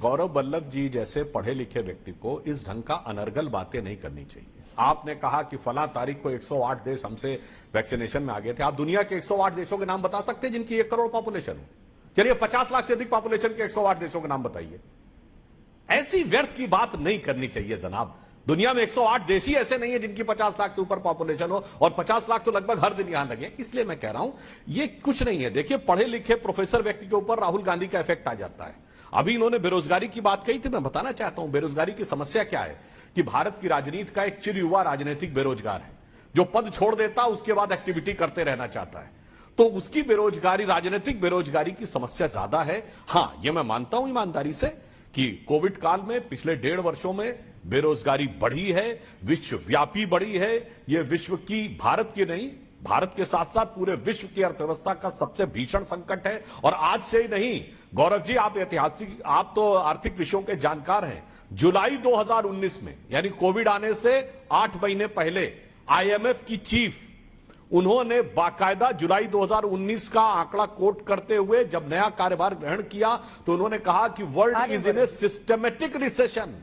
गौरव वल्लभ जी जैसे पढ़े लिखे व्यक्ति को इस ढंग का अनर्गल बातें नहीं करनी चाहिए। आपने कहा कि फला तारीख को 108 देश हमसे वैक्सीनेशन में आ गए थे। आप दुनिया के 108 देशों के नाम बता सकते हैं जिनकी 1 करोड़ पॉपुलेशन हो? चलिए 50 लाख से अधिक पॉपुलेशन के 108 देशों के नाम बताइए। ऐसी व्यर्थ की बात नहीं करनी चाहिए जनाब। दुनिया में 108 देश ही ऐसे नहीं है जिनकी 50 लाख से ऊपर पॉपुलेशन हो, और 50 लाख तो लगभग हर दिन यहां लगे। इसलिए मैं कह रहा हूं ये कुछ नहीं है। देखिए, पढ़े लिखे प्रोफेसर व्यक्ति के ऊपर राहुल गांधी का इफेक्ट आ जाता है। अभी इन्होंने बेरोजगारी की बात कही थी, मैं बताना चाहता हूं बेरोजगारी की समस्या क्या है कि भारत की राजनीति का एक चिर युवा राजनीतिक बेरोजगार है, जो पद छोड़ देता उसके बाद एक्टिविटी करते रहना चाहता है। तो उसकी बेरोजगारी, राजनीतिक बेरोजगारी की समस्या ज्यादा है। हां, यह मैं मानता हूं ईमानदारी से कि कोविड काल में पिछले 1.5 वर्षों में बेरोजगारी बढ़ी है, विश्वव्यापी बढ़ी है। यह विश्व की, भारत की नहीं, भारत के साथ साथ पूरे विश्व की अर्थव्यवस्था का सबसे भीषण संकट है। और आज से ही नहीं, गौरव जी आप ऐतिहासिक, आप तो आर्थिक विषयों के जानकार हैं। जुलाई 2019 में, यानी कोविड आने से 8 महीने पहले, आईएमएफ की चीफ, उन्होंने बाकायदा जुलाई 2019 का आंकड़ा कोट करते हुए जब नया कार्यभार ग्रहण किया तो उन्होंने कहा कि world is in a systematic recession.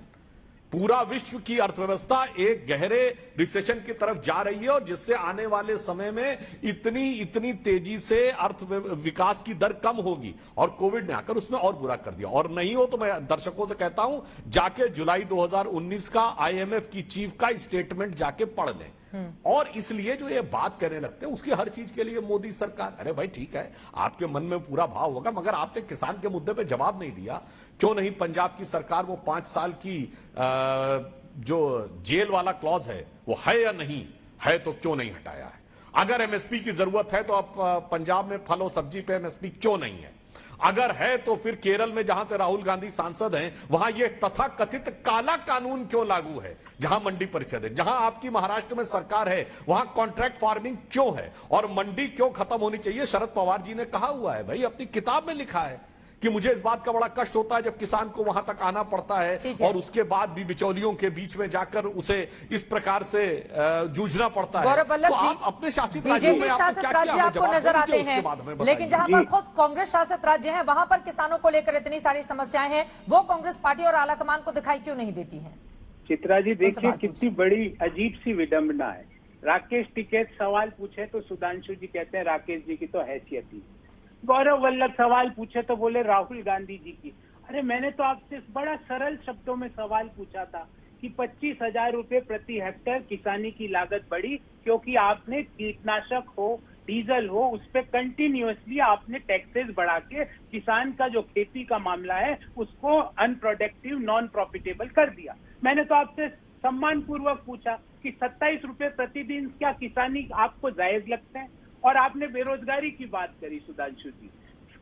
पूरा विश्व की अर्थव्यवस्था एक गहरे रिसेशन की तरफ जा रही है, और जिससे आने वाले समय में इतनी तेजी से अर्थ विकास की दर कम होगी। और कोविड ने आकर उसमें और बुरा कर दिया। और नहीं हो तो मैं दर्शकों से कहता हूं, जाके जुलाई 2019 का आईएमएफ की चीफ का स्टेटमेंट जाके पढ़ लें। और इसलिए जो ये बात करने लगते हैं उसकी हर चीज के लिए मोदी सरकार, अरे भाई ठीक है, आपके मन में पूरा भाव होगा, मगर आपने किसान के मुद्दे पे जवाब नहीं दिया। क्यों नहीं पंजाब की सरकार वो 5 साल की जो जेल वाला क्लॉज है वो है या नहीं है, तो क्यों नहीं हटाया है? अगर एमएसपी की जरूरत है तो अब पंजाब में फल और सब्जी पे एमएसपी क्यों नहीं है? अगर है तो फिर केरल में जहां से राहुल गांधी सांसद हैं वहां यह तथाकथित काला कानून क्यों लागू है, जहां मंडी परिषद है? जहां आपकी महाराष्ट्र में सरकार है वहां कॉन्ट्रैक्ट फार्मिंग क्यों है और मंडी क्यों खत्म होनी चाहिए? शरद पवार जी ने कहा हुआ है, भाई अपनी किताब में लिखा है कि मुझे इस बात का बड़ा कष्ट होता है जब किसान को वहां तक आना पड़ता है और उसके बाद भी बिचौलियों के बीच में जाकर उसे इस प्रकार से जूझना पड़ता है। तो आप अपने शासित राज्यों में आपको नजर आते हैं, लेकिन जहां पर खुद कांग्रेस शासित राज्य है वहां पर किसानों को लेकर इतनी सारी समस्याएं हैं, वो कांग्रेस पार्टी और आलाकमान को दिखाई क्यों नहीं देती है? चित्रा जी देखिए कितनी बड़ी अजीब सी विडंबना है। राकेश टिकैत सवाल पूछे तो सुधांशु जी कहते हैं राकेश जी की तो हैसियत ही। गौरव वल्लभ सवाल पूछे तो बोले राहुल गांधी जी की। अरे मैंने तो आपसे बड़ा सरल शब्दों में सवाल पूछा था कि 25,000 रुपए प्रति हेक्टेयर किसानी की लागत बढ़ी क्योंकि आपने कीटनाशक हो, डीजल हो, उस पर कंटिन्यूअसली आपने टैक्सेस बढ़ा के किसान का जो खेती का मामला है उसको अनप्रोडक्टिव, नॉन प्रॉफिटेबल कर दिया। मैंने तो आपसे सम्मान पूर्वक पूछा कि 27 रुपए प्रतिदिन क्या किसानी आपको जायज लगता है? और आपने बेरोजगारी की बात करी सुधांशु जी।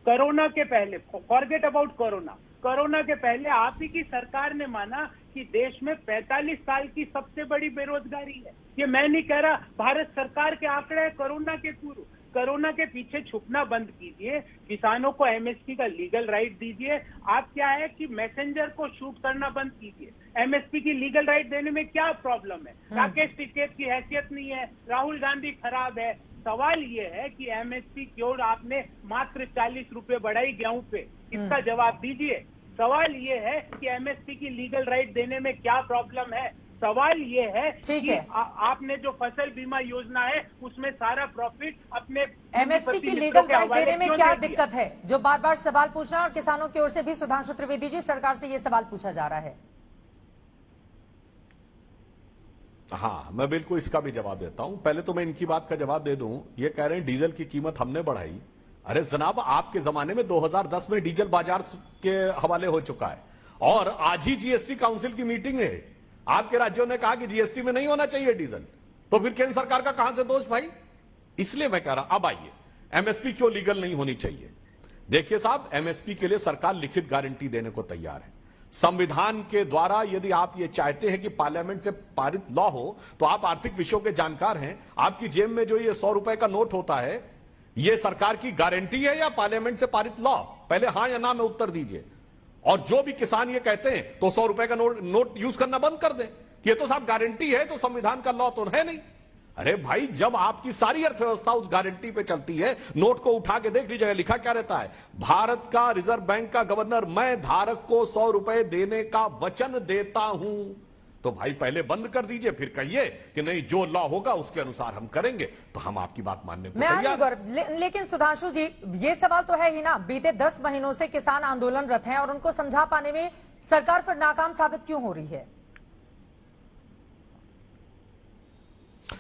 कोरोना के पहले, फॉरगेट अबाउट कोरोना, कोरोना के पहले आप ही की सरकार ने माना कि देश में 45 साल की सबसे बड़ी बेरोजगारी है। ये मैं नहीं कह रहा, भारत सरकार के आंकड़े हैं कोरोना के पूर्व। कोरोना के पीछे छुपना बंद कीजिए, किसानों को एमएसपी का लीगल राइट दीजिए। आप क्या है कि मैसेंजर को शूट करना बंद कीजिए। एमएसपी की लीगल राइट देने में क्या प्रॉब्लम है? राकेश टिकैत की हैसियत नहीं है, राहुल गांधी खराब है। सवाल ये है कि एमएसपी क्यों आपने मात्र 40 रुपए बढ़ाई गेहूं पे, इसका जवाब दीजिए। सवाल ये है कि एमएसपी की लीगल राइट देने में क्या प्रॉब्लम है? सवाल ये है कि आपने जो फसल बीमा योजना है उसमें सारा प्रॉफिट अपने एमएसपी की लीगल राइट देने में क्या दिक्कत है, जो बार बार सवाल पूछना, और किसानों की ओर से भी सुधांशु त्रिवेदी जी सरकार से ये सवाल पूछा जा रहा है। हाँ, मैं बिल्कुल इसका भी जवाब देता हूं। पहले तो मैं इनकी बात का जवाब दे दूं। ये कह रहे हैं डीजल की कीमत हमने बढ़ाई। अरे जनाब, आपके जमाने में 2010 में डीजल बाजार के हवाले हो चुका है, और आज ही जीएसटी काउंसिल की मीटिंग है। आपके राज्यों ने कहा कि जीएसटी में नहीं होना चाहिए डीजल, तो फिर केंद्र सरकार का कहां से दोष भाई? इसलिए मैं कह रहा, अब आइए, एमएसपी क्यों लीगल नहीं होनी चाहिए? देखिए साहब, एमएसपी के लिए सरकार लिखित गारंटी देने को तैयार है। संविधान के द्वारा यदि आप ये चाहते हैं कि पार्लियामेंट से पारित लॉ हो, तो आप आर्थिक विषयों के जानकार हैं। आपकी जेब में जो ये 100 रुपए का नोट होता है, ये सरकार की गारंटी है या पार्लियामेंट से पारित लॉ? पहले हां या ना में उत्तर दीजिए। और जो भी किसान ये कहते हैं तो 100 रुपए का नोट यूज करना बंद कर दें कि ये तो साहब गारंटी है, तो संविधान का लॉ तो है नहीं। अरे भाई, जब आपकी सारी अर्थव्यवस्था उस गारंटी पे चलती है, नोट को उठा के देख लीजिएगा, लिखा क्या रहता है, भारत का रिजर्व बैंक का गवर्नर, मैं धारक को 100 रुपए देने का वचन देता हूं। तो भाई पहले बंद कर दीजिए, फिर कहिए कि नहीं, जो लॉ होगा उसके अनुसार हम करेंगे, तो हम आपकी बात मानने को तैयार। लेकिन सुधांशु जी, ये सवाल तो है ही ना, बीते 10 महीनों से किसान आंदोलनरत हैं और उनको समझा पाने में सरकार फिर नाकाम साबित क्यों हो रही है?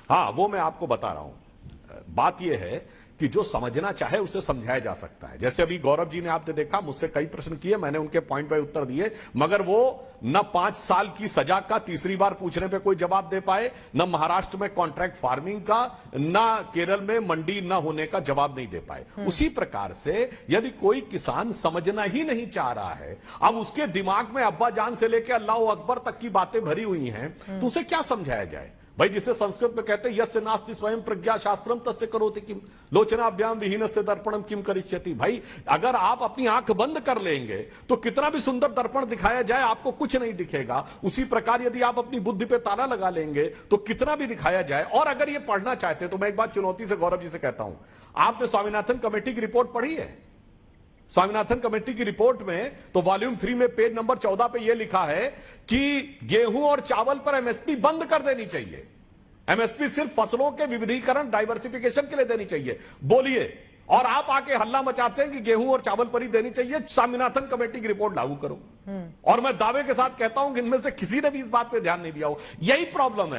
हाँ, वो मैं आपको बता रहा हूं। बात यह है कि जो समझना चाहे उसे समझाया जा सकता है। जैसे अभी गौरव जी ने, आपने देखा, मुझसे कई प्रश्न किए, मैंने उनके पॉइंट पे उत्तर दिए, मगर वो न 5 साल की सजा का तीसरी बार पूछने पे कोई जवाब दे पाए, न महाराष्ट्र में कॉन्ट्रैक्ट फार्मिंग का, न केरल में मंडी न होने का जवाब नहीं दे पाए। उसी प्रकार से यदि कोई किसान समझना ही नहीं चाह रहा है, अब उसके दिमाग में अब्बा जान से लेकर अल्लाह अकबर तक की बातें भरी हुई हैं, तो उसे क्या समझाया जाए? भाई, जिसे संस्कृत में कहते हैं यस्य नास्ति स्वयं प्रज्ञा शास्त्रम तस्य करोति किम, लोचनाभ्याम विहीनस्य दर्पणम किम करिष्यति। भाई, अगर आप अपनी आंख बंद कर लेंगे तो कितना भी सुंदर दर्पण दिखाया जाए आपको कुछ नहीं दिखेगा। उसी प्रकार यदि आप अपनी बुद्धि पे ताला लगा लेंगे तो कितना भी दिखाया जाए। और अगर ये पढ़ना चाहते हैं तो मैं एक बात चुनौती से गौरव जी से कहता हूं, आपने स्वामीनाथन कमेटी की रिपोर्ट पढ़ी है? स्वामीनाथन कमेटी की रिपोर्ट में तो वॉल्यूम 3 में पेज नंबर 14 पे यह लिखा है कि गेहूं और चावल पर एमएसपी बंद कर देनी चाहिए। एमएसपी सिर्फ फसलों के विविधीकरण, डाइवर्सिफिकेशन के लिए देनी चाहिए। बोलिए, और आप आके हल्ला मचाते हैं कि गेहूं और चावल पर ही देनी चाहिए। स्वामीनाथन कमेटी की रिपोर्ट लागू करो। और मैं दावे के साथ कहता हूं कि इनमें से किसी ने भी इस बात पे ध्यान नहीं दिया हो। यही प्रॉब्लम है।